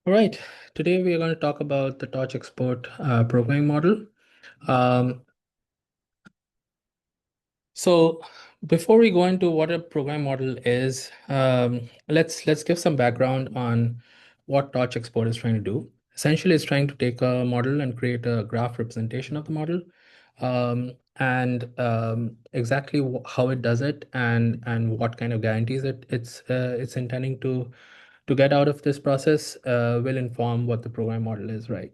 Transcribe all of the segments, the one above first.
All right, today we are going to talk about the Torch Export programming model. Um, so before we go into what a program model is, let's give some background on what Torch Export is trying to do. Essentially, it's trying to take a model and create a graph representation of the model, and exactly how it does it and what kind of guarantees it's intending to get out of this process will inform what the program model is, right?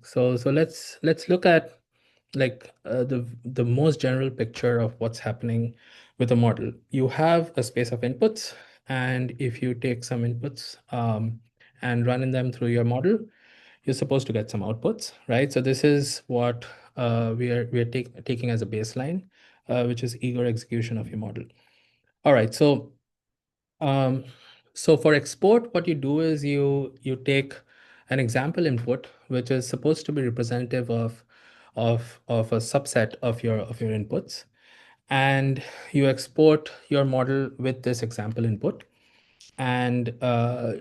So let's look at the most general picture of what's happening with a model. You have a space of inputs, and if you take some inputs and running them through your model, you're supposed to get some outputs, right? So this is what we are taking as a baseline, which is eager execution of your model. All right, um, so for export, what you do is you take an example input, which is supposed to be representative of a subset of your inputs, and you export your model with this example input, and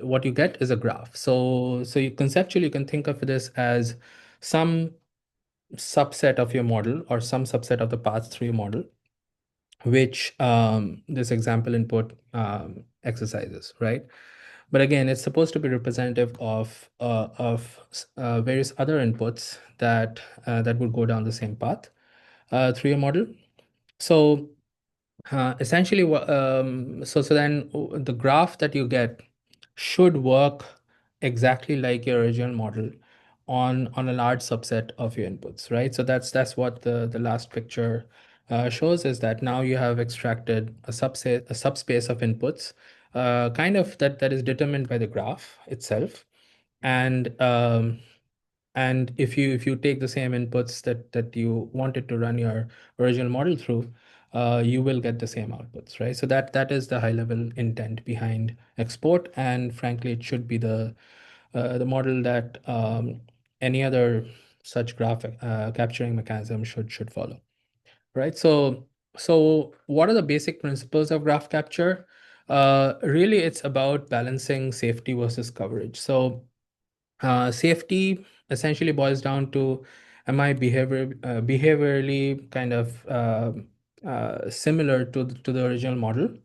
what you get is a graph. So you conceptually you can think of this as some subset of your model or some subset of the paths through your model, which this example input exercises, right? But again, it's supposed to be representative of various other inputs that would go down the same path through your model. So essentially, so then the graph that you get should work exactly like your original model on a large subset of your inputs, right? So that's what the last picture shows, is that now you have extracted a subspace of inputs, kind of that is determined by the graph itself, and and if you take the same inputs that you wanted to run your original model through, you will get the same outputs, right? So that is the high level intent behind export, and frankly, it should be the model that any other such graph capturing mechanism should follow, right? So what are the basic principles of graph capture? Really, it's about balancing safety versus coverage. So safety essentially boils down to, am I behaviorally kind of similar to the original model?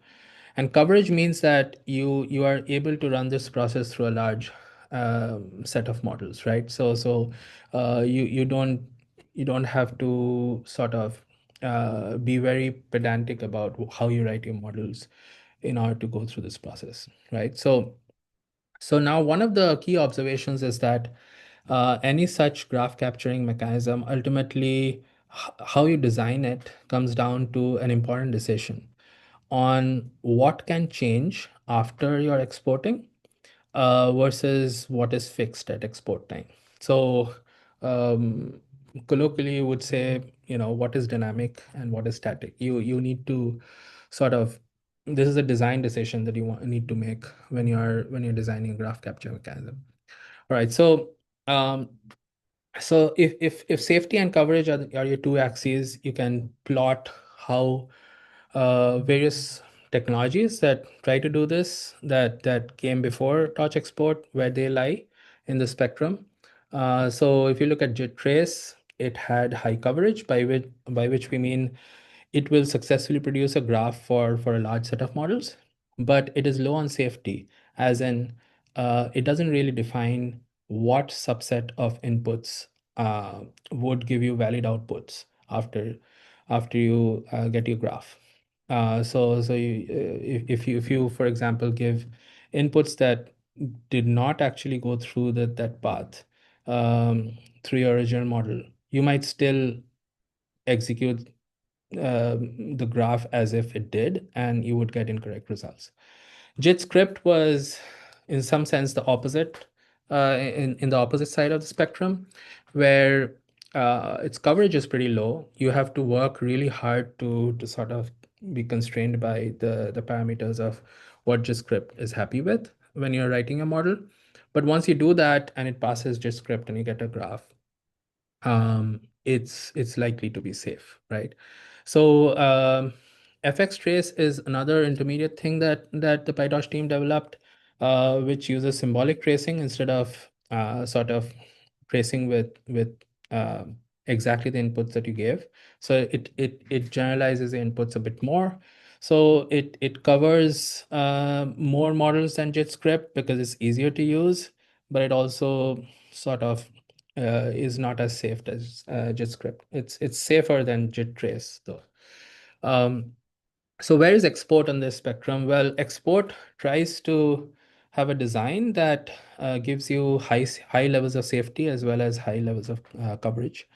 And coverage means that you are able to run this process through a large set of models, right? So you don't have to sort of be very pedantic about how you write your models in order to go through this process, right? So now one of the key observations is that any such graph capturing mechanism, ultimately, how you design it comes down to an important decision on what can change after you're exporting versus what is fixed at export time. So um, colloquially, you would say, what is dynamic and what is static. You need to sort of, this is a design decision that need to make when you're designing a graph capture mechanism. All right, um, so if safety and coverage are your two axes, you can plot how various technologies that try to do this, that came before Torch Export, where they lie in the spectrum. So if you look at JIT-Trace, it had high coverage, by which we mean it will successfully produce a graph for a large set of models, but it is low on safety, as in it doesn't really define what subset of inputs would give you valid outputs after you get your graph. If you, for example, give inputs that did not actually go through that path through your original model, you might still execute the graph as if it did, and you would get incorrect results. JIT script was, in some sense, the opposite, in the opposite side of the spectrum, where its coverage is pretty low. You have to work really hard to sort of be constrained by the parameters of what JIT script is happy with when you're writing a model. But once you do that and it passes JIT script and you get a graph, it's likely to be safe, right? So FX trace is another intermediate thing that the PyTorch team developed. which uses symbolic tracing instead of sort of tracing with uh, exactly the inputs that you gave. So it generalizes the inputs a bit more. So it covers more models than JitScript because it's easier to use, but it also sort of is not as safe as JitScript. It's safer than JitTrace though. Um, so where is export on this spectrum? Well, export tries to have a design that gives you high levels of safety as well as high levels of coverage.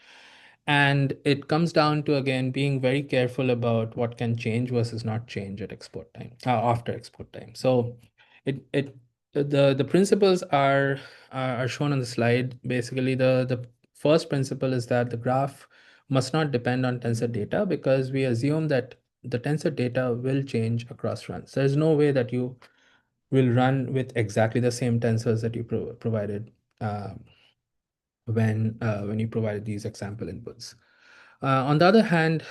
And it comes down to, again, being very careful about what can change versus not change at export time, after export time. So it the principles are shown on the slide. Basically, the first principle is that the graph must not depend on tensor data because we assume that the tensor data will change across runs. There's no way that you will run with exactly the same tensors that you provided uh, when you provided these example inputs. On the other hand,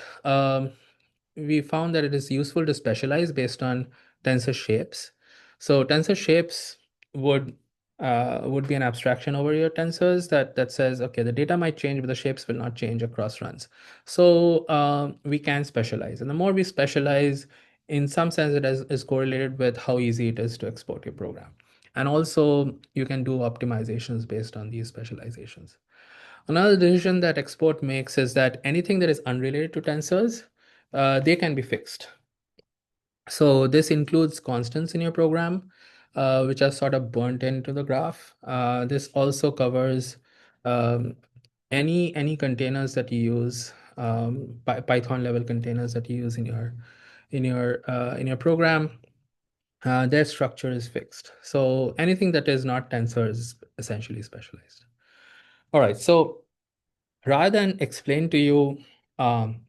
we found that it is useful to specialize based on tensor shapes. So tensor shapes would would be an abstraction over your tensors that says, okay, the data might change, but the shapes will not change across runs. So we can specialize, and the more we specialize, in some sense, is correlated with how easy it is to export your program. And also, you can do optimizations based on these specializations. Another decision that export makes is that anything that is unrelated to tensors, they can be fixed. So this includes constants in your program, which are sort of burnt into the graph. This also covers um, any containers that you use, Python level containers that you use in your program. Their structure is fixed. So anything that is not tensor is essentially specialized. All right. So rather than explain to you um,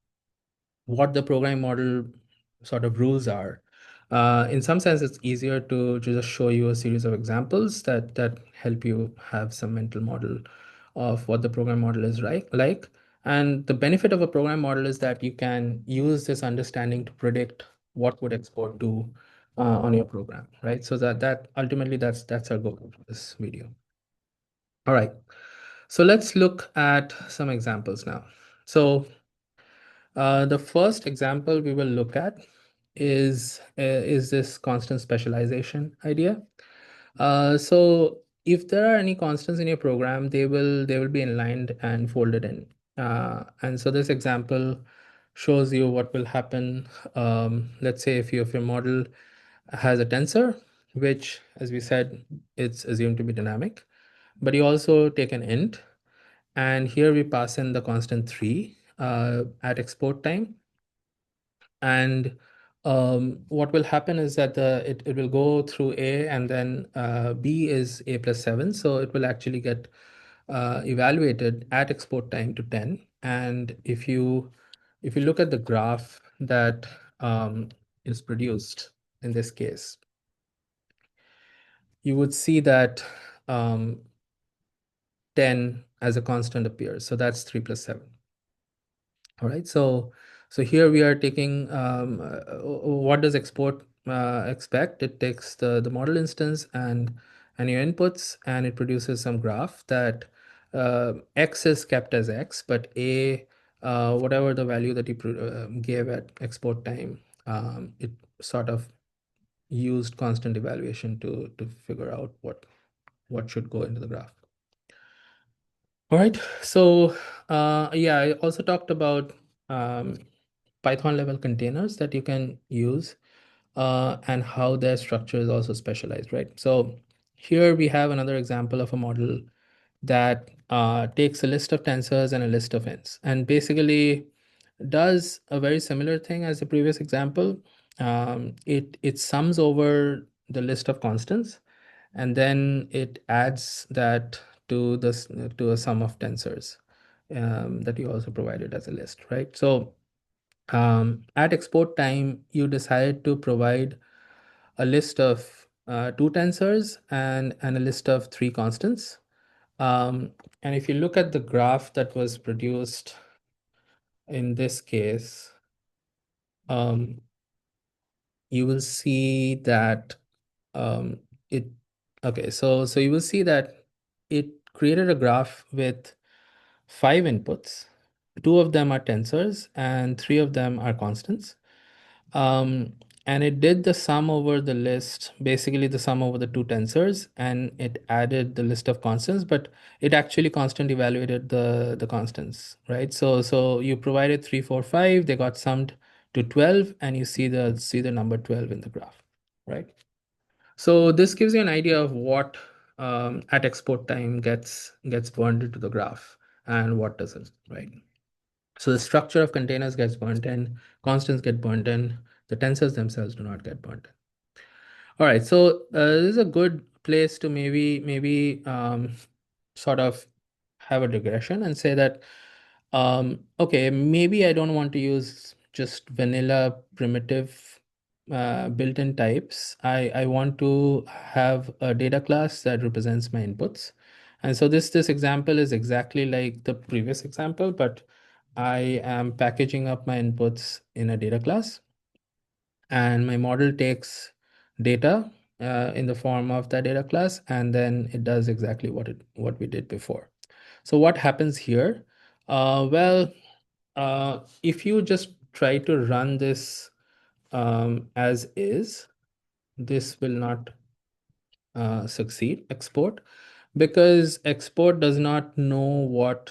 what the programming model sort of rules are, in some sense, it's easier to just show you a series of examples that help you have some mental model of what the program model is like. And the benefit of a program model is that you can use this understanding to predict what would export do on your program, right? So that ultimately that's our goal for this video. All right. So let's look at some examples now. So the first example we will look at is this constant specialization idea. So if there are any constants in your program, they will be inlined and folded in. And so this example shows you what will happen. Let's say if your model has a tensor, which, as we said, it's assumed to be dynamic, but you also take an int, and here we pass in the constant 3 at export time. And what will happen is that it will go through A, and then B is A plus 7. So it will actually get evaluated at export time to 10. And if you look at the graph that is produced in this case, you would see that um, 10 as a constant appears. So that's 3 plus 7. All right, so here we are taking what does export expect? It takes the model instance and your inputs, and it produces some graph that x is kept as x, but a whatever the value that you gave at export time, it sort of used constant evaluation to figure out what should go into the graph. All right, so yeah, I also talked about um, Python level containers that you can use and how their structure is also specialized, right? So here we have another example of a model that takes a list of tensors and a list of ints, and basically does a very similar thing as the previous example. It sums over the list of constants, and then it adds that to this to a sum of tensors that you also provided as a list, right? So at export time, you decide to provide a list of two tensors and a list of three constants. Um, and if you look at the graph that was produced in this case, um, you will see that um, it Okay, so you will see that it created a graph with 5 inputs. 2 of them are tensors and 3 of them are constants. Um, and it did the sum over the list, basically the sum over the 2 tensors, and it added the list of constants, but it actually constant evaluated the constants, right? So you provided 3, 4, 5, they got summed to 12, and you see the number 12 in the graph, right? So this gives you an idea of what at export time gets burned into the graph and what doesn't, right? So the structure of containers gets burnt in, constants get burnt in, the tensors themselves do not get burnt in. All right, so this is a good place to maybe sort of have a digression and say that okay, maybe I don't want to use just vanilla primitive built-in types. I want to have a data class that represents my inputs. And so this example is exactly like the previous example, but I am packaging up my inputs in a data class, and my model takes data in the form of that data class, and then it does exactly what we did before. So what happens here? Well, if you just try to run this as is, this will not succeed export, because export does not know what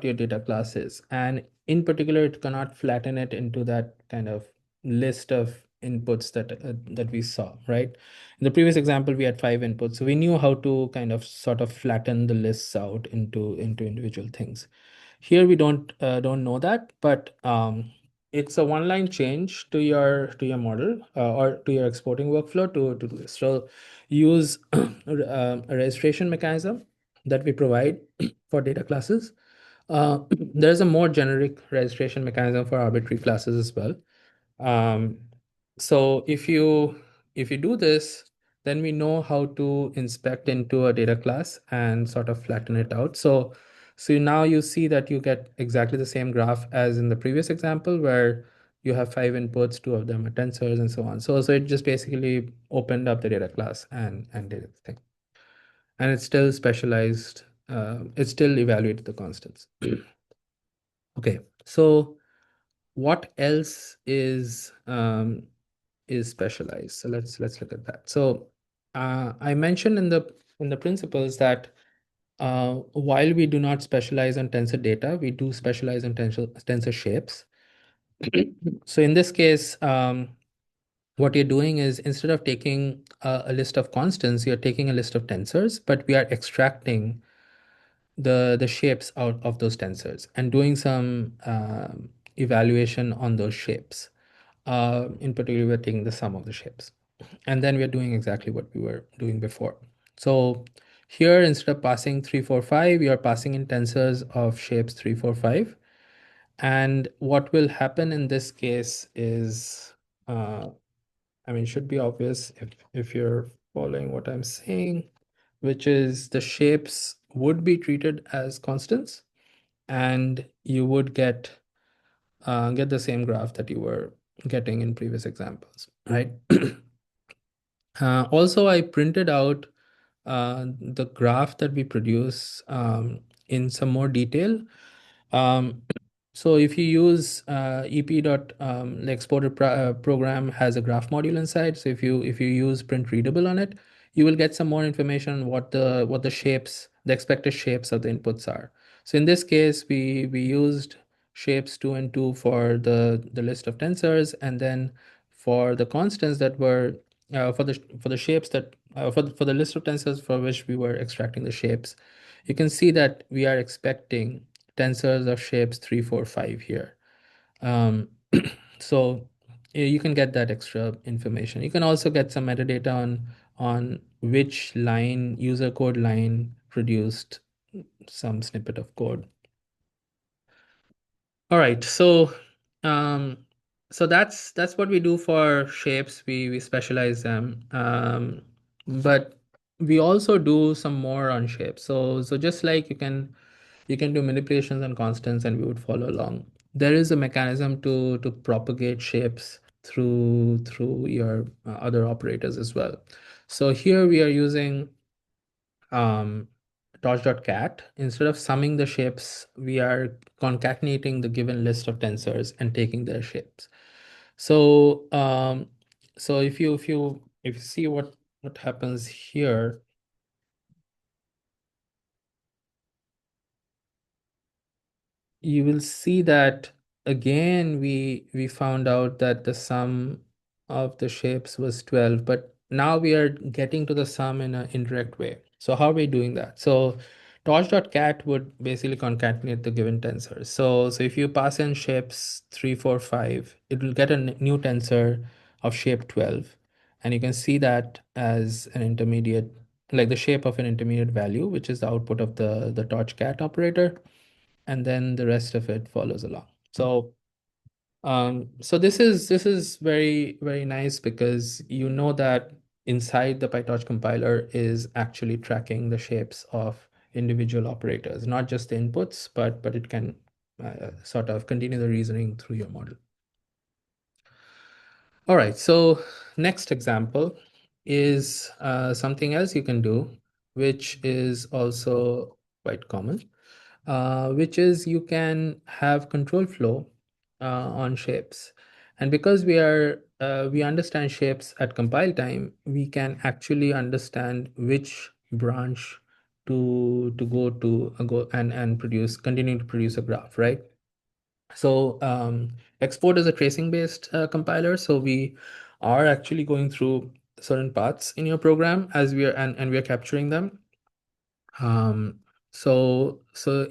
your data class is, and in particular it cannot flatten it into that kind of list of inputs that we saw, right? In the previous example we had 5 inputs, so we knew how to kind of sort of flatten the lists out into individual things. Here we don't know that, but it's a one-line change to your model or to your exporting workflow to do this. So use a registration mechanism that we provide for data classes. There's a more generic registration mechanism for arbitrary classes as well. Um, so if you do this, then we know how to inspect into a data class and sort of flatten it out. So now you see that you get exactly the same graph as in the previous example, where you have 5 inputs, 2 of them are tensors, and so on. So it just basically opened up the data class and did its thing. And it's still specialized. It still evaluated the constants. Okay, so what else is specialized? So let's look at that. So I mentioned in the principles that while we do not specialize on tensor data, we do specialize on tensor shapes. So in this case, what you're doing is, instead of taking a list of constants, you're taking a list of tensors, but we are extracting the shapes out of those tensors and doing some evaluation on those shapes. In particular, we're taking the sum of the shapes. And then we're doing exactly what we were doing before. So here, instead of passing 3, 4, 5, we are passing in tensors of shapes 3, 4, 5. And what will happen in this case is, I mean, should be obvious if you're following what I'm saying, which is the shapes would be treated as constants, and you would get the same graph that you were getting in previous examples, right? Also, I printed out the graph that we produce in some more detail. Um, so if you use the exporter program has a graph module inside. So if you use print readable on it, you will get some more information on what the shapes, the expected shapes of the inputs are. So in this case, we used shapes 2 and 2 for the list of tensors, and then for the constants that were for the shapes that for the list of tensors for which we were extracting the shapes, you can see that we are expecting tensors of shapes 3, 4, 5 here. Um, so you can get that extra information. You can also get some metadata on which line, user code line, produced some snippet of code. All right, um, so that's what we do for shapes. We specialize them, but we also do some more on shapes. So just like you can do manipulations on constants, and we would follow along. There is a mechanism to propagate shapes through your other operators as well. So here we are using um, torch.cat, instead of summing the shapes, we are concatenating the given list of tensors and taking their shapes. So so if you see what happens here, you will see that again we found out that the sum of the shapes was 12, but now we are getting to the sum in an indirect way. So how are we doing that? So torch.cat would basically concatenate the given tensors. So if you pass in shapes 3, 4, 5, it will get a new tensor of shape 12, and you can see that as an intermediate, like the shape of an intermediate value, which is the output of the torch.cat operator, and then the rest of it follows along. So this is very, very nice, because you know that inside the PyTorch compiler is actually tracking the shapes of individual operators, not just the inputs, but it can sort of continue the reasoning through your model. All right, so next example is something else you can do, which is also quite common, which is you can have control flow on shapes. And because we understand shapes at compile time, we can actually understand which branch to go to go and continue to produce a graph, right? So export is a tracing based compiler. So we are actually going through certain paths in your program as and we are capturing them. Um, so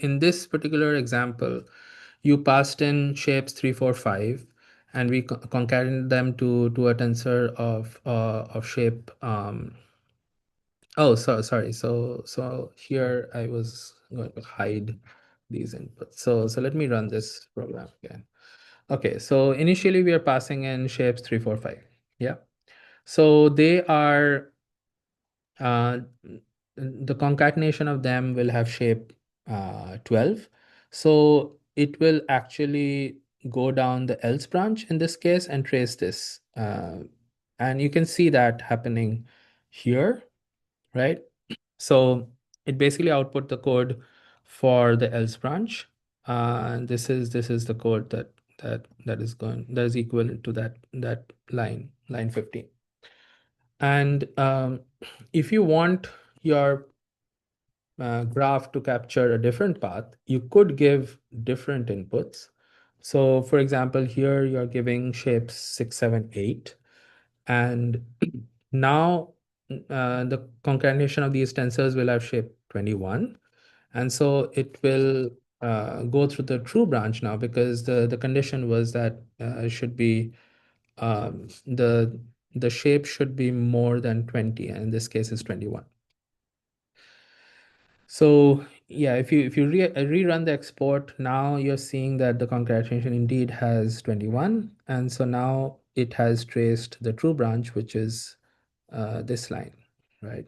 in this particular example, you passed in shapes 3, 4, 5, and we concatenated them to a tensor of shape. Oh, sorry. So here I was going to hide these inputs. So let me run this program again. Okay, so initially we are passing in shapes 3, 4, 5. Yeah. So they are uh, the concatenation of them will have shape 12. So it will actually go down the else branch in this case and trace this. And you can see that happening here, right? So it basically output the code for the else branch. And this is the code that is equivalent to that line 15. And if you want your graph to capture a different path, you could give different inputs. So for example, here you're giving shapes 6, 7, 8. And now the concatenation of these tensors will have shape 21. And so it will go through the true branch now, because the condition was that it should be the shape should be more than 20, and in this case is 21. So yeah, if you rerun the export, now you're seeing that the concatenation indeed has 21, and so now it has traced the true branch, which is this line, right?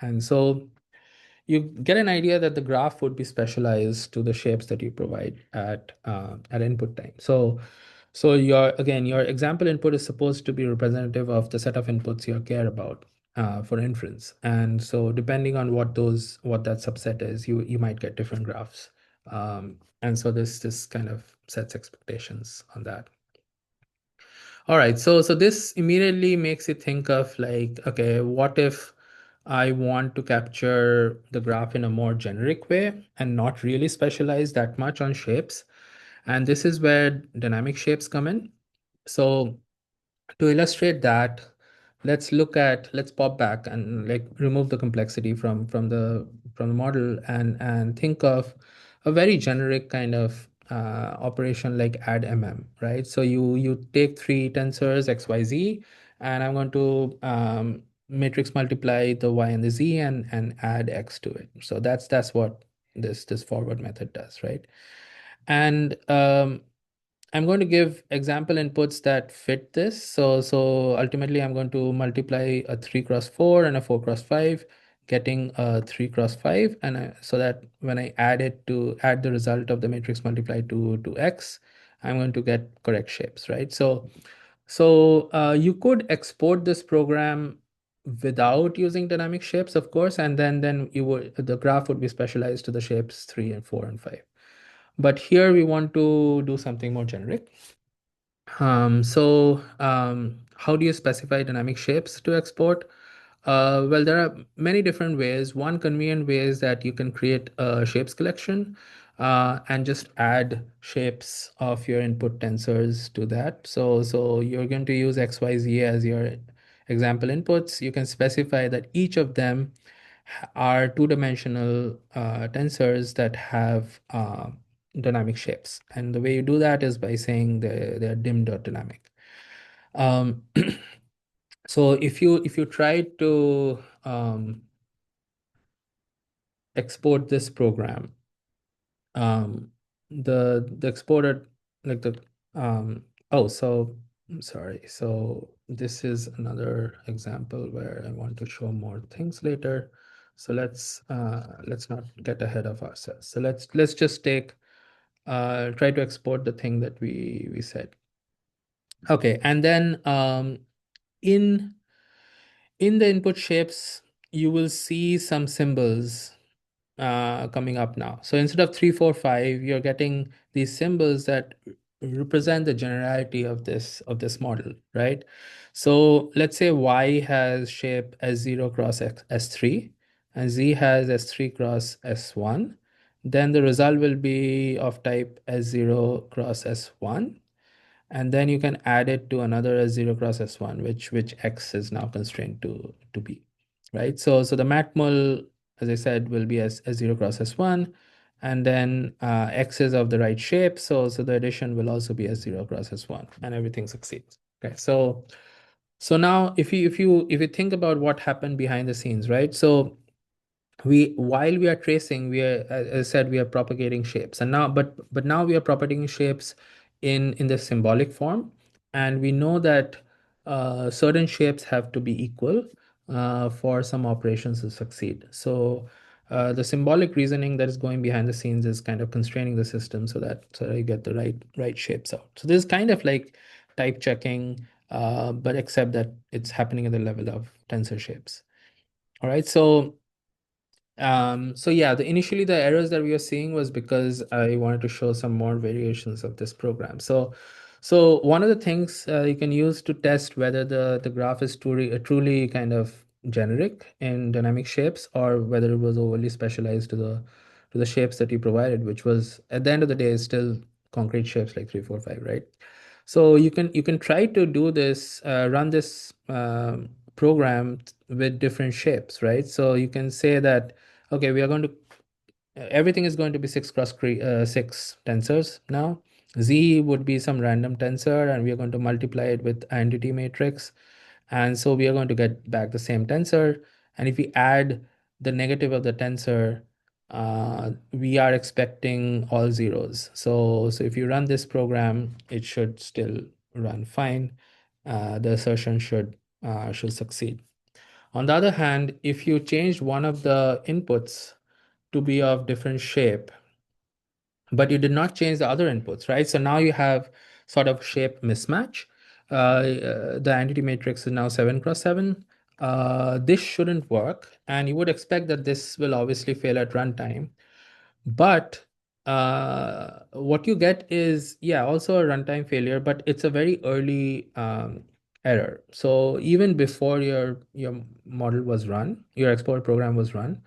And so you get an idea that the graph would be specialized to the shapes that you provide at input time. So your example input is supposed to be representative of the set of inputs you care about for inference. And so depending on what that subset is, you might get different graphs. And so this kind of sets expectations on that. All right, so this immediately makes you think of, like, okay, what if I want to capture the graph in a more generic way and not really specialize that much on shapes? And this is where dynamic shapes come in. So to illustrate that, let's pop back and like remove the complexity from the model and think of a very generic kind of operation like add right? So you take three tensors xyz, and I'm going to matrix multiply the y and the z and add x to it. So that's what this forward method does, right? And I'm going to give example inputs that fit this. So ultimately, I'm going to multiply a 3 cross 4 and a 4 cross 5, getting a 3 cross 5, and so that when I add the result of the matrix multiply to x, I'm going to get correct shapes, right? So you could export this program without using dynamic shapes, of course, and then the graph would be specialized to the shapes 3 and 4 and 5. But here we want to do something more generic. How do you specify dynamic shapes to export? Well, there are many different ways. One convenient way is that you can create a shapes collection and just add shapes of your input tensors to that. So you're going to use XYZ as your example inputs. You can specify that each of them are two-dimensional tensors that have dynamic shapes. And the way you do that is by saying they're dim.dynamic. Um, so if you try to export this program, the exported like the oh so I'm sorry. So this is another example where I want to show more things later. So let's not get ahead of ourselves. So let's just take try to export the thing that we said. Okay, and then in in the input shapes, you will see some symbols coming up now. So instead of 3, 4, 5, you're getting these symbols that represent the generality of this model, right? So let's say Y has shape S0 cross S3 and Z has S3 cross S1. Then the result will be of type S0 cross S1, and then you can add it to another S0 cross S1, which X is now constrained to be, right? So the matmul, as I said, will be as S0 cross S1, and then X is of the right shape, so the addition will also be S0 cross S1, and everything succeeds. Okay, so now if you think about what happened behind the scenes, right? So we while we are tracing, we are, as I said, we are propagating shapes, and now but now we are propagating shapes in the symbolic form, and we know that certain shapes have to be equal for some operations to succeed. So the symbolic reasoning that is going behind the scenes is kind of constraining the system so that you get the right shapes out. So this is kind of like type checking, but except that it's happening at the level of tensor shapes. All right, so yeah, initially the errors that we were seeing was because I wanted to show some more variations of this program. So one of the things you can use to test whether the graph is truly kind of generic in dynamic shapes, or whether it was overly specialized to the shapes that you provided, which was at the end of the day is still concrete shapes like 3, 4, 5, right? So you can try to do this, run this program with different shapes, right? So you can say that, okay, we are going to everything is going to be 6 tensors now. Z would be some random tensor, and we are going to multiply it with identity matrix, and so we are going to get back the same tensor. And if we add the negative of the tensor, we are expecting all zeros. So if you run this program, it should still run fine. The assertion should succeed. On the other hand, if you change one of the inputs to be of different shape, but you did not change the other inputs, right? So now you have sort of shape mismatch. The entity matrix is now 7 cross 7. This shouldn't work, and you would expect that this will obviously fail at runtime. But what you get is, yeah, also a runtime failure, but it's a very early error. So even before your model was run, your export program was run,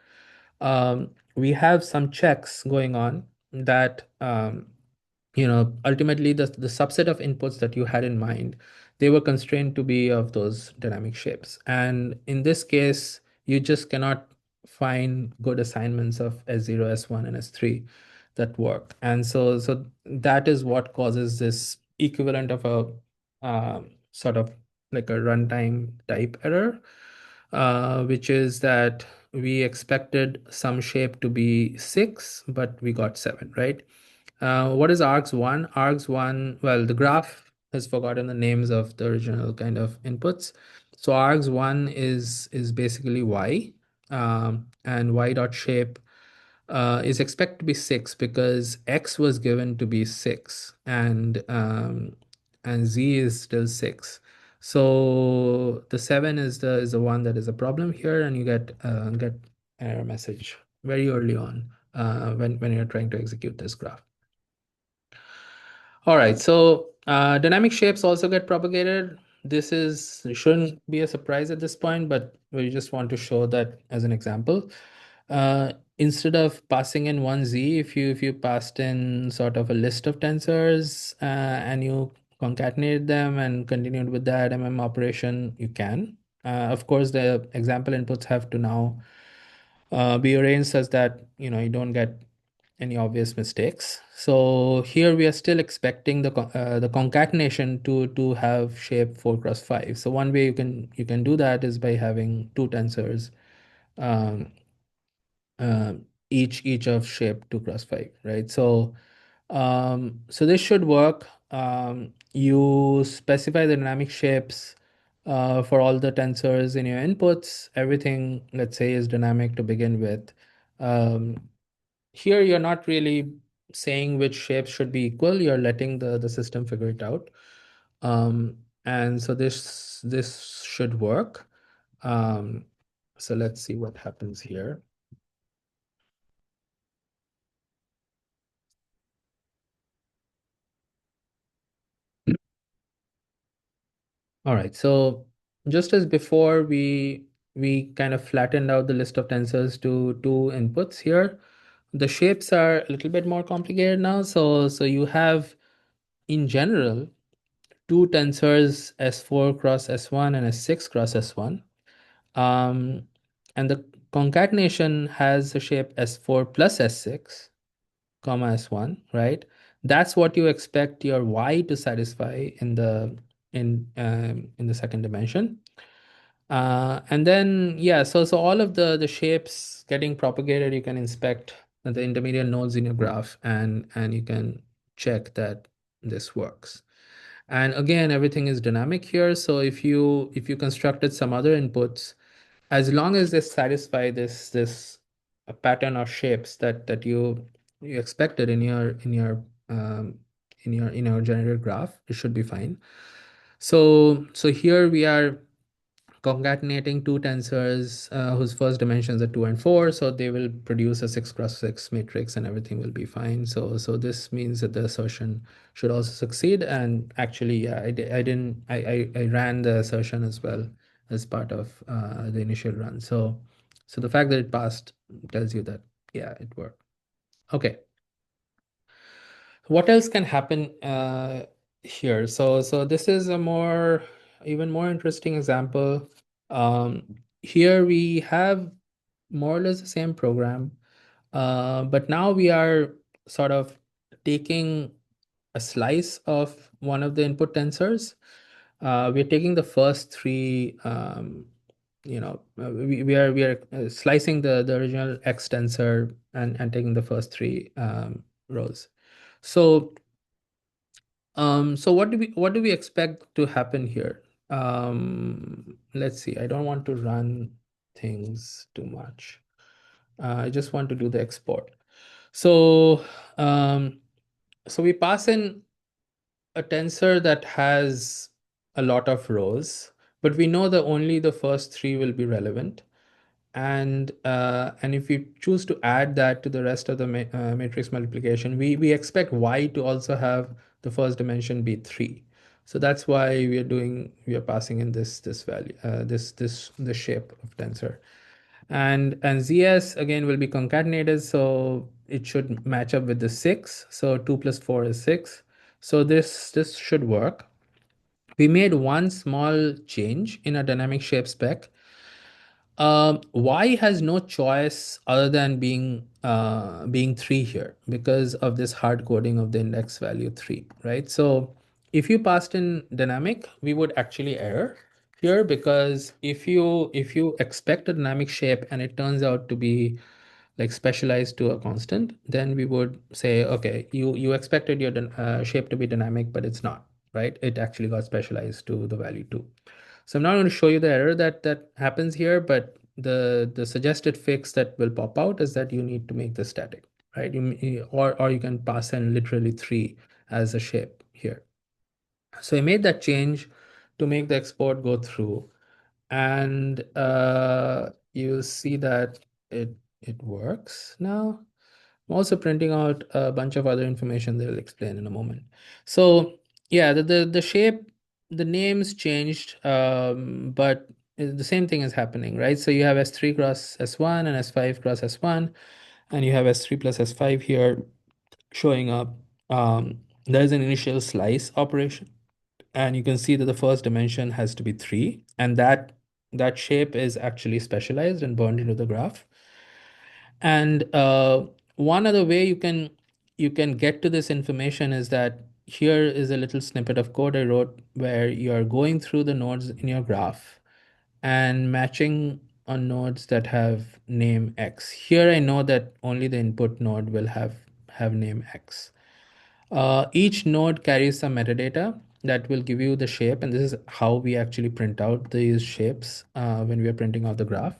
we have some checks going on that ultimately the subset of inputs that you had in mind, they were constrained to be of those dynamic shapes, and in this case you just cannot find good assignments of S0, S1, and S3 that work. And so that is what causes this equivalent of a sort of like a runtime type error, which is that we expected some shape to be 6, but we got 7, right? What is args1? Args1, well, the graph has forgotten the names of the original kind of inputs. So args1 is basically y, and y dot shape is expected to be 6 because x was given to be 6, and z is still 6. So the 7 is the one that is a problem here, and you get error message very early on when you're trying to execute this graph. All right, so dynamic shapes also get propagated. It shouldn't be a surprise at this point, but we just want to show that as an example. Instead of passing in one z, if you passed in sort of a list of tensors and you concatenated them and continued with that operation, you can. Of course, the example inputs have to now be arranged such that you don't get any obvious mistakes. So here we are still expecting the concatenation to have shape 4 cross 5. So one way you can do that is by having two tensors, um, uh, each of shape 2 cross 5, right? So this should work. You specify the dynamic shapes for all the tensors in your inputs. Everything, let's say, is dynamic to begin with. Here you're not really saying which shapes should be equal. You're letting the system figure it out. And so this should work. Um, so let's see what happens here. All right, so just as before, we kind of flattened out the list of tensors to two inputs here. The shapes are a little bit more complicated now. So you have, in general, two tensors S4 cross S1 and S6 cross S1. Um, and the concatenation has a shape S4 plus S6, comma S1, right? That's what you expect your Y to satisfy in the second dimension. And then yeah, so all of the shapes getting propagated, you can inspect the intermediate nodes in your graph, and you can check that this works. And again, everything is dynamic here. So if you constructed some other inputs, as long as they satisfy this pattern of shapes that you expected um, in your generated graph, it should be fine. So here we are concatenating two tensors whose first dimensions are 2 and 4, so they will produce a 6 cross 6 matrix and everything will be fine. So this means that the assertion should also succeed. And actually, yeah, I didn't I ran the assertion as well as part of the initial run. So the fact that it passed tells you that yeah, it worked. Okay, what else can happen here? So this is a even more interesting example. Here we have more or less the same program, but now we are sort of taking a slice of one of the input tensors. We're taking the first three. We are slicing the original X tensor and taking the first three rows. So what do we expect to happen here? Let's see. I don't want to run things too much. I just want to do the export. So um, so we pass in a tensor that has a lot of rows, but we know that only the first three will be relevant. And if we choose to add that to the rest of the matrix multiplication, we expect y to also have the first dimension be 3. So that's why we are passing in this value, this shape of tensor. And zs again will be concatenated, so it should match up with the 6. So 2 plus 4 is 6. So this should work. We made one small change in a dynamic shape spec. Y has no choice other than being 3 here because of this hard coding of the index value 3, right? So if you passed in dynamic, we would actually error here, because if you expect a dynamic shape and it turns out to be like specialized to a constant, then we would say, okay, you expected your shape to be dynamic, but it's not, right? It actually got specialized to the value 2. So I'm not going to show you the error that happens here, but the suggested fix that will pop out is that you need to make this static, right? Or you can pass in literally 3 as a shape here. So I made that change to make the export go through. And you see that it works now. I'm also printing out a bunch of other information that I'll explain in a moment. So yeah, the shape, the names changed, but the same thing is happening, right? So you have S3 cross S1 and S5 cross S1, and you have S3 plus S5 here showing up. There's an initial slice operation, and you can see that the first dimension has to be 3, and that shape is actually specialized and burned into the graph. And one other way you can get to this information is that here is a little snippet of code I wrote where you're going through the nodes in your graph and matching on nodes that have name X. Here I know that only the input node will have name X. Each node carries some metadata that will give you the shape, and this is how we actually print out these shapes when we are printing out the graph.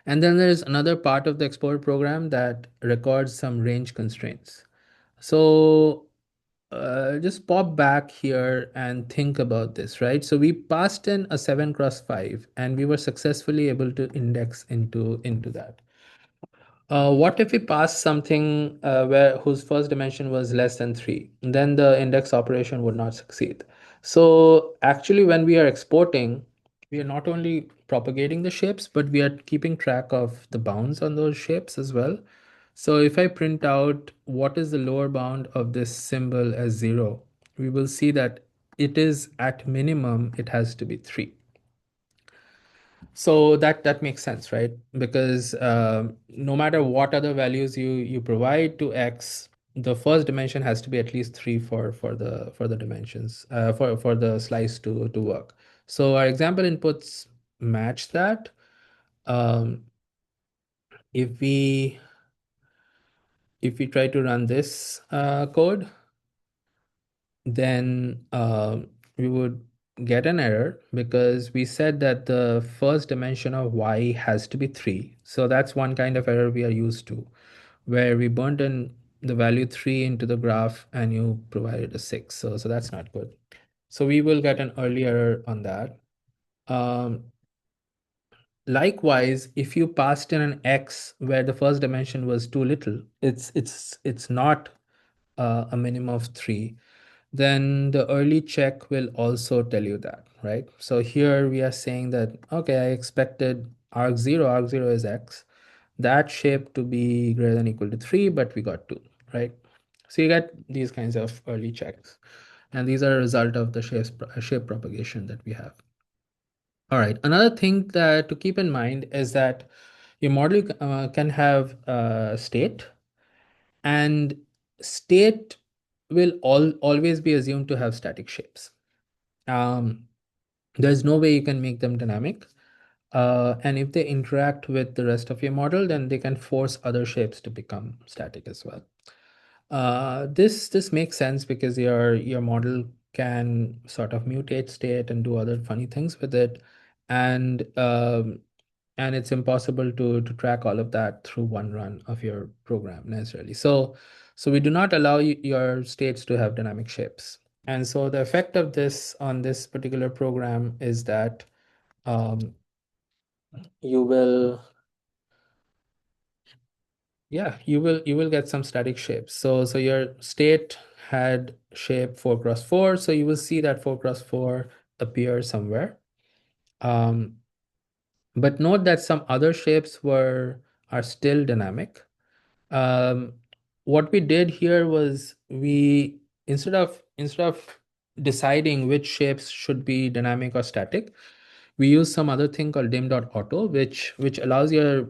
And then there's another part of the export program that records some range constraints. So just pop back here and think about this, right? So we passed in a 7 cross 5, and we were successfully able to index into that. What if we pass something where whose first dimension was less than 3? Then the index operation would not succeed. So actually, when we are exporting, we are not only propagating the shapes, but we are keeping track of the bounds on those shapes as well. So if I print out what is the lower bound of this symbol as 0, we will see that it is at minimum, it has to be 3. So that makes sense, right? Because no matter what other values you provide to X, the first dimension has to be at least 3 for the dimensions for the slice to work. So our example inputs match that. Um, if we try to run this code, then we would get an error because we said that the first dimension of y has to be 3. So that's one kind of error we are used to, where we burnt in the value 3 into the graph and you provided a 6. So that's not good. So we will get an early error on that. Um, Likewise, if you passed in an x where the first dimension was too little, it's not a minimum of 3, then the early check will also tell you that, right? So here we are saying that, okay, I expected arg0 is x, that shape to be greater than or equal to 3, but we got 2, right? So you get these kinds of early checks. And these are a result of the shape propagation that we have. All right, another thing that to keep in mind is that your model can have state, and state will always be assumed to have static shapes. There's no way you can make them dynamic. And if they interact with the rest of your model, then they can force other shapes to become static as well. This makes sense because your model can sort of mutate state and do other funny things with it, and it's impossible to track all of that through one run of your program necessarily. So we do not allow your states to have dynamic shapes. And so the effect of this on this particular program is that um, you will yeah, you will get some static shapes. So your state had shape 4 cross 4, so you will see that 4 cross 4 appear somewhere. Um, but note that some other shapes are still dynamic. Um, what we did here was we instead of deciding which shapes should be dynamic or static, we use some other thing called dim.auto, which allows your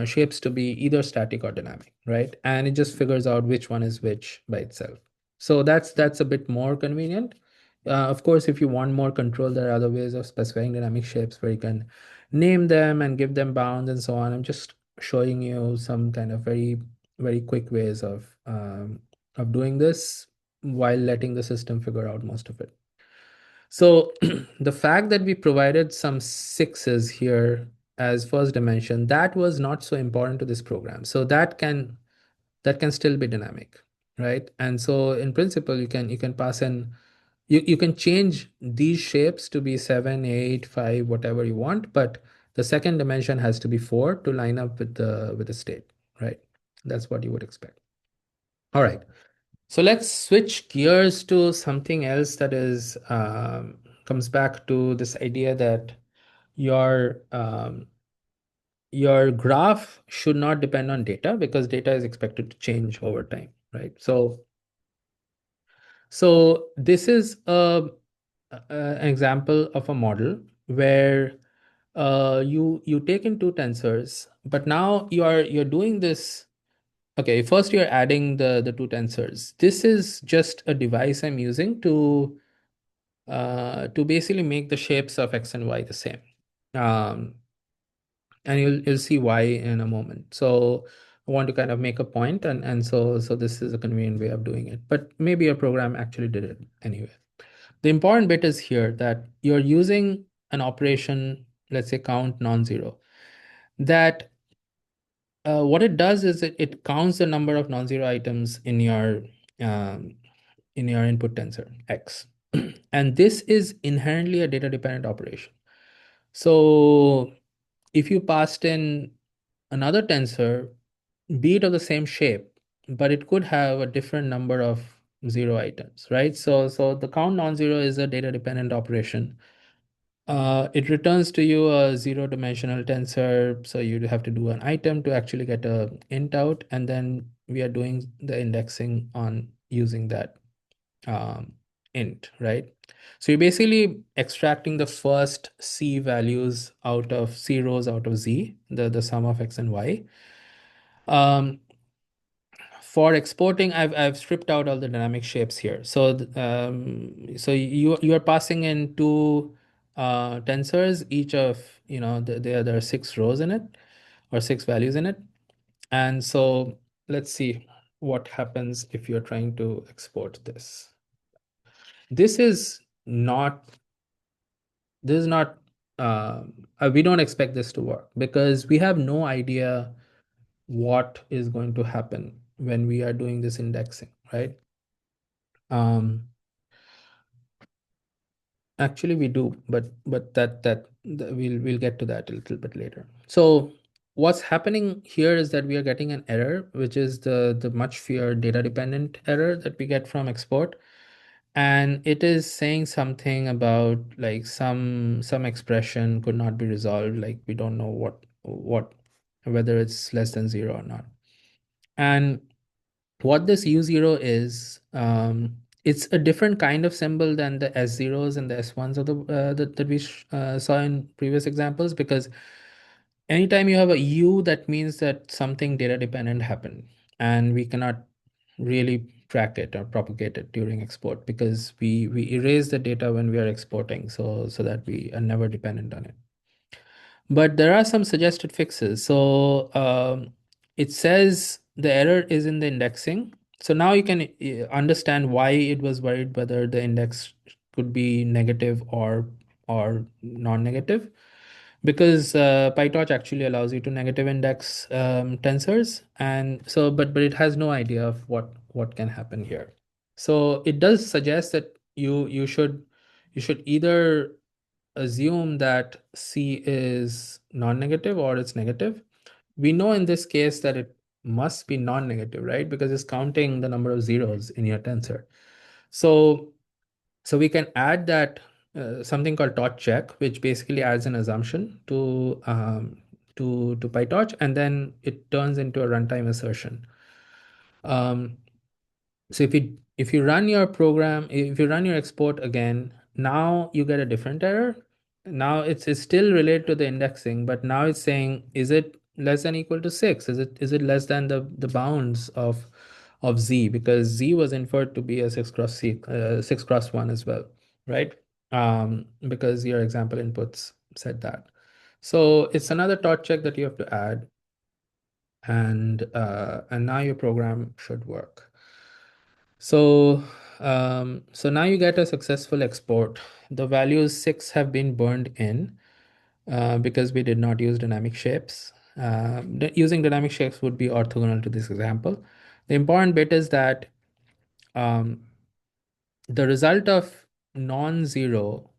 shapes to be either static or dynamic, right? And it just figures out which one is which by itself. So that's a bit more convenient. Of course, if you want more control, there are other ways of specifying dynamic shapes where you can name them and give them bounds and so on. I'm just showing you some kind of very quick ways of doing this while letting the system figure out most of it. So the fact that we provided some sixes here as first dimension, that was not so important to this program. So that can still be dynamic, right? And so in principle, you can pass in You can change these shapes to be 7, 8, 5, whatever you want, but the second dimension has to be 4 to line up with the state, right? That's what you would expect. All right. So let's switch gears to something else that is comes back to this idea that your your graph should not depend on data because data is expected to change over time, right? So this is an example of a model where you take in two tensors, but now you're doing this. Okay, first you're adding the two tensors. This is just a device I'm using to basically make the shapes of x and y the same. Um, and you'll see why in a moment. So I want to kind of make a point, and so this is a convenient way of doing it. But maybe your program actually did it anyway. The important bit is here that you're using an operation, let's say count non-zero, that what it does is it counts the number of non-zero items um, in your input tensor x. And this is inherently a data dependent operation. So if you passed in another tensor, be it of the same shape, but it could have a different number of zero items, right? So the count non-zero is a data dependent operation. It returns to you a zero dimensional tensor, so you have to do an item to actually get a int out, and then we are doing the indexing on using that um, int, right? So you're basically extracting the first C values out of C rows out of Z, the sum of X and Y. Um, for exporting, I've stripped out all the dynamic shapes here. So you are passing in two tensors, each of, there are 6 rows in it or 6 values in it. And so let's see what happens if you're trying to export this. This is not, this is not, we don't expect this to work because we have no idea what is going to happen when we are doing this indexing, right? Um, Actually, we do, but we'll get to that a little bit later. So what's happening here is that we are getting an error, which is the much feared data dependent error that we get from export, and it is saying something about like some expression could not be resolved, like we don't know what whether it's less than zero or not. And what this U0 is, it's a different kind of symbol than the S zeros and the S ones of the that we saw in previous examples, because anytime you have a U, that means that something data dependent happened, and we cannot really track it or propagate it during export because we erase the data when we are exporting, so that we are never dependent on it. But there are some suggested fixes. So it says the error is in the indexing. So now you can understand why it was worried whether the index could be negative or non-negative, because PyTorch actually allows you to negative index tensors, and so but it has no idea of what can happen here. So it does suggest that you should either assume that C is non-negative or it's negative. We know in this case that it must be non-negative, right? Because it's counting the number of zeros in your tensor. So we can add that something called torch check, which basically adds an assumption to PyTorch, and then it turns into a runtime assertion. Um, so if you run your program, if you run your export again, now you get a different error. Now it's still related to the indexing, but now it's saying, is it less than equal to 6? Is it less than the bounds of Z? Because Z was inferred to be a 6 cross 6 cross 1 as well, right? Because your example inputs said that. So it's another torch check that you have to add, and now your program should work. So now you get a successful export. The values 6 have been burned in because we did not use dynamic shapes. Using dynamic shapes would be orthogonal to this example. The important bit is that um, the result of non-zero,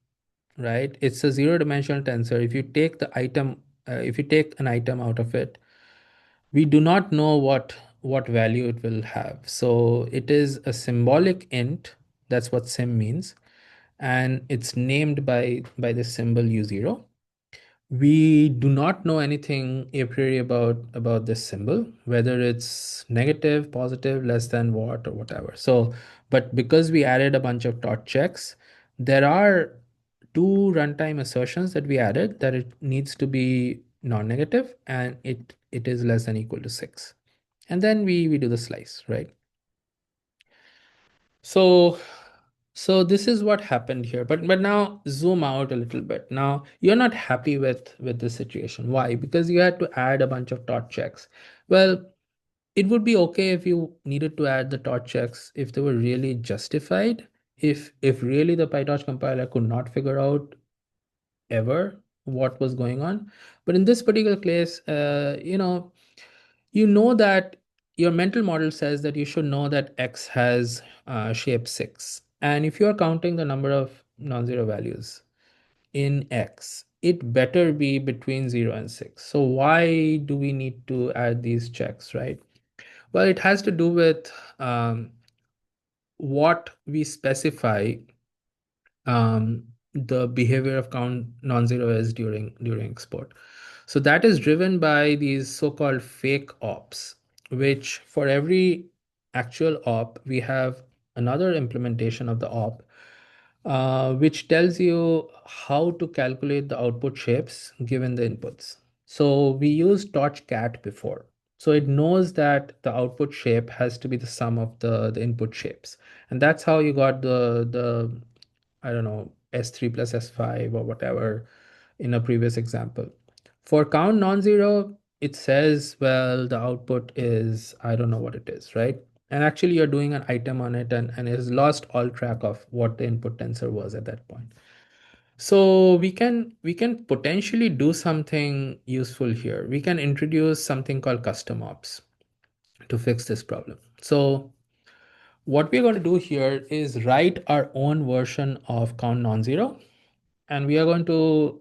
right? It's a zero-dimensional tensor. If you take an item out of it, we do not know what value it will have. So it is a symbolic int. That's what sim means, and it's named by the symbol u0. We do not know anything a priori about this symbol, whether it's negative, positive, less than what, or whatever. So, but because we added a bunch of torch checks, there are two runtime assertions that we added, that it needs to be non-negative and it is less than equal to 6. And then we do the slice, right? So this is what happened here. But now zoom out a little bit. Now you're not happy with the situation. Why? Because you had to add a bunch of torch checks. Well, it would be okay if you needed to add the torch checks if they were really justified. If really the PyTorch compiler could not figure out ever what was going on. But in this particular case, you know that your mental model says that you should know that X has shape 6. And if you are counting the number of non-zero values in X, it better be between 0 and 6. So why do we need to add these checks, right? Well, it has to do with what we specify the behavior of count non-zero is during export. So that is driven by these so-called fake ops, which for every actual op, we have another implementation of the op, which tells you how to calculate the output shapes given the inputs. So we used torchcat before. So it knows that the output shape has to be the sum of the input shapes. And that's how you got the I don't know, S3 plus S5 or whatever in a previous example. For count non-zero, it says, well, the output is, I don't know what it is, right? And actually you're doing an item on it and it has lost all track of what the input tensor was at that point. So we can potentially do something useful here. We can introduce something called custom ops to fix this problem. So what we're going to do here is write our own version of count non-zero, and we are going to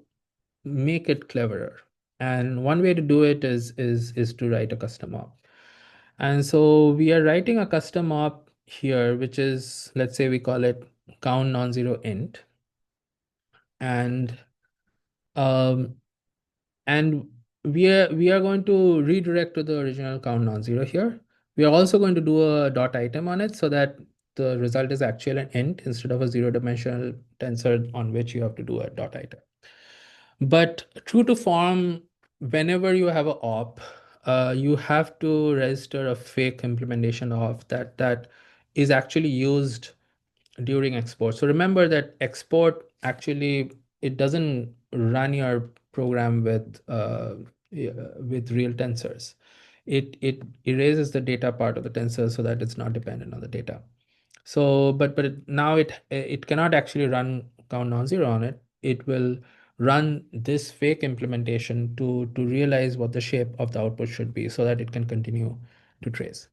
make it cleverer. And one way to do it is to write a custom op. And so we are writing a custom op here, which is, let's say we call it count non-zero int. And um, and we are going to redirect to the original count non-zero here. We are also going to do a dot item on it so that the result is actually an int instead of a zero-dimensional tensor on which you have to do a dot item. But true to form, whenever you have a op, you have to register a fake implementation of that is actually used during export. So remember that export actually, it doesn't run your program with real tensors. It erases the data part of the tensor so that it's not dependent on the data. So now it cannot actually run count non-zero on it. It will run this fake implementation to realize what the shape of the output should be so that it can continue to trace.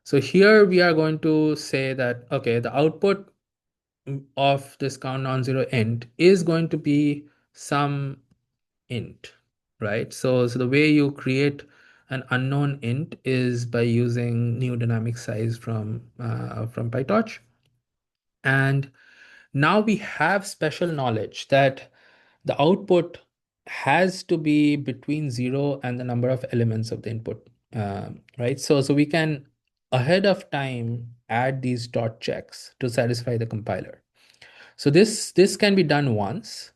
So here we are going to say that, okay, the output of this count non-zero int is going to be some int, right? So the way you create an unknown int is by using new dynamic size from PyTorch. And now we have special knowledge that the output has to be between 0 and the number of elements of the input, right? So we can ahead of time add these dot checks to satisfy the compiler. So this can be done once,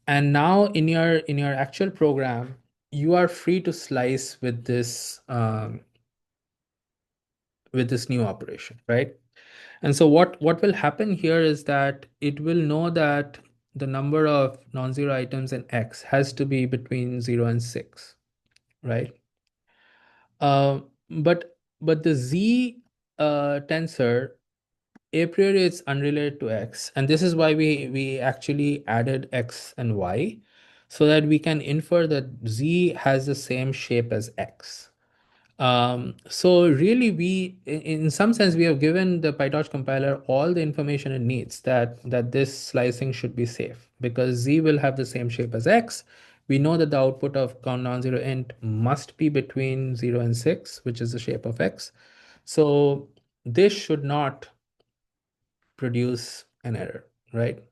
and now in your actual program, you are free to slice with this new operation, right? And so what will happen here is that it will know that the number of non-zero items in X has to be between 0 and 6, right? Uh, but the Z tensor, a priori, it's unrelated to X. And this is why we actually added X and Y, so that we can infer that Z has the same shape as X. So really, in some sense, we have given the PyTorch compiler all the information it needs that this slicing should be safe because Z will have the same shape as X. We know that the output of count non-zero int must be between 0 and 6, which is the shape of X. So this should not produce an error, right?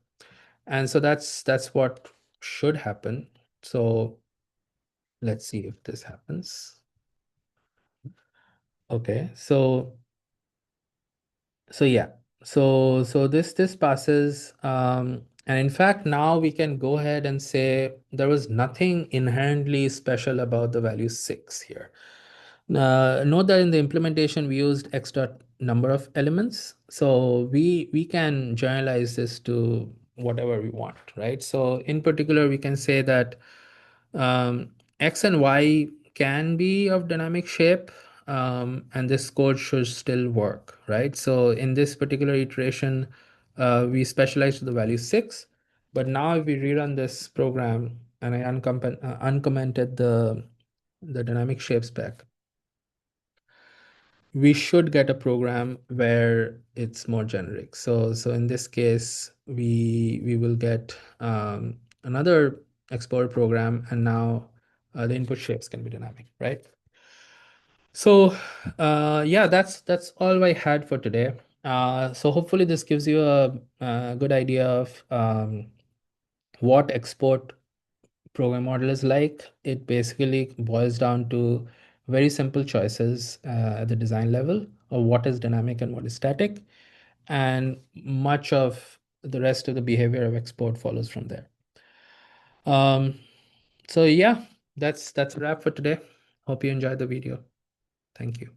And so that's what should happen. So let's see if this happens. Okay, so yeah, so this passes, and in fact now we can go ahead and say there was nothing inherently special about the value 6 here. Note that in the implementation we used x dot number of elements, so we can generalize this to whatever we want, right? So in particular we can say that x and y can be of dynamic shape, and this code should still work, right? So in this particular iteration, we specialized to the value 6, but now if we rerun this program and I uncommented the dynamic shape spec, we should get a program where it's more generic. So in this case, we will get another export program, and now the input shapes can be dynamic, right? So yeah, that's all I had for today. So hopefully this gives you a good idea of what export program model is like. It basically boils down to very simple choices at the design level of what is dynamic and what is static, and much of the rest of the behavior of export follows from there. Um, so yeah, that's a wrap for today. Hope you enjoyed the video. Thank you.